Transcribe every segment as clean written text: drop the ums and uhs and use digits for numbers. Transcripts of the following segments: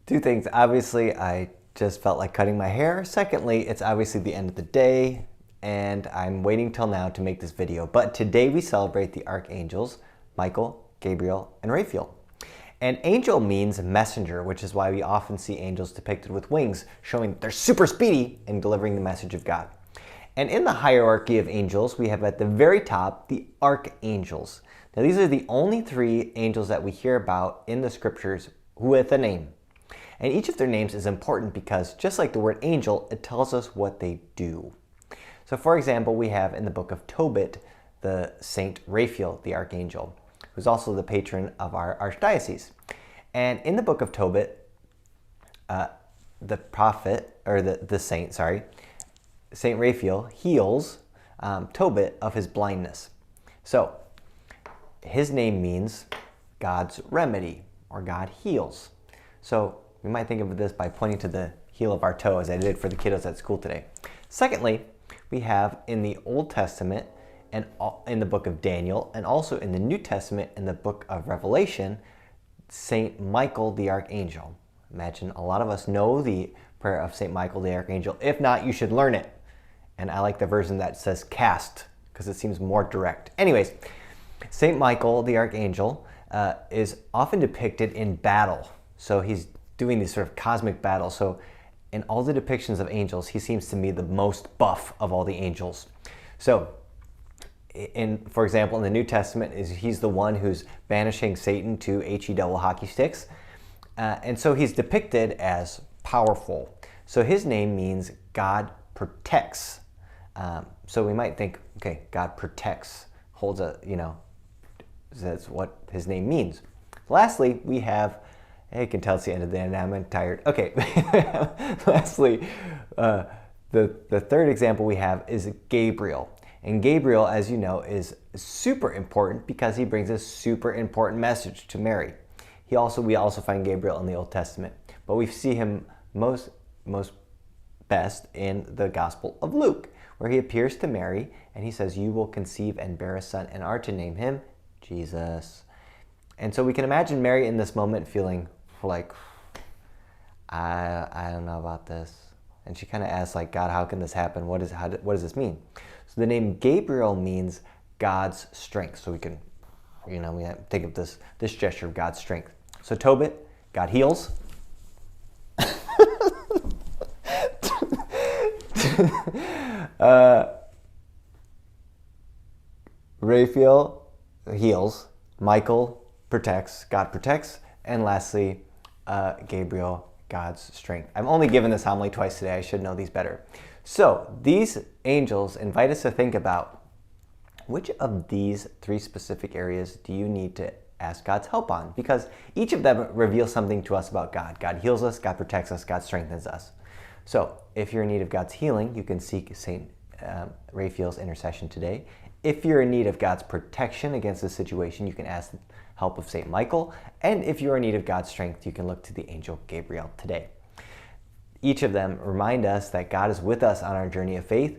Two things. Obviously, I just felt like cutting my hair. Secondly, it's obviously the end of the day, and I'm waiting till now to make this video. But today we celebrate the Archangels, Michael, Gabriel, and Raphael. And angel means messenger, which is why we often see angels depicted with wings, showing they're super speedy in delivering the message of God. And in the hierarchy of angels, we have at the very top the Archangels. Now, these are the only three angels that we hear about in the scriptures with a name. And each of their names is important because, just like the word angel, it tells us what they do. So, for example, we have in the book of Tobit, the Saint Raphael, the Archangel, who's also the patron of our archdiocese. And in the book of Tobit, the prophet, or the saint, Saint Raphael heals Tobit of his blindness. So, his name means God's remedy, or God heals. So, we might think of this by pointing to the heel of our toe, as I did for the kiddos at school today. Secondly, we have in the Old Testament and in the book of Daniel, and also in the New Testament in the book of Revelation, Saint Michael the Archangel. Imagine a lot of us know the prayer of Saint Michael the Archangel. If not, you should learn it. And I like the version that says cast, because it seems more direct. Anyways, Saint Michael the Archangel is often depicted in battle. So he's doing these sort of cosmic battles. So in all the depictions of angels, he seems to me the most buff of all the angels. So, for example, in the New Testament, he's the one who's banishing Satan to HE double hockey sticks. And so he's depicted as powerful. So his name means God protects. So we might think, okay, God protects, holds a, that's what his name means. Lastly, we have, you can tell it's the end of the day and I'm tired. Okay, lastly, the third example we have is Gabriel. And Gabriel, as you know, is super important because he brings a super important message to Mary. We also find Gabriel in the Old Testament, but we see him most best in the Gospel of Luke, where he appears to Mary and he says, "You will conceive and bear a son and are to name him Jesus." And so we can imagine Mary in this moment feeling like, I don't know about this. And she kind of asks, like, God, how can this happen? What does this mean? So the name Gabriel means God's strength. So we can, we think of this gesture of God's strength. So Tobit, God heals. Raphael heals. Michael protects. God protects. And lastly, Gabriel, God's strength. I've only given this homily twice today. I should know these better. So these angels invite us to think about which of these three specific areas do you need to ask God's help on? Because each of them reveals something to us about God. God heals us, God protects us, God strengthens us. So if you're in need of God's healing, you can seek Saint Raphael's intercession today. If you're in need of God's protection against the situation, you can ask the help of Saint Michael. And if you're in need of God's strength, you can look to the angel Gabriel today. Each of them remind us that God is with us on our journey of faith,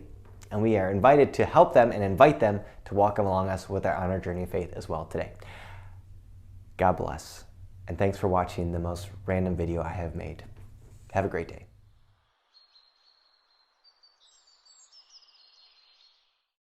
and we are invited to help them and invite them to walk along us on our journey of faith as well today. God bless, and thanks for watching the most random video I have made. Have a great day.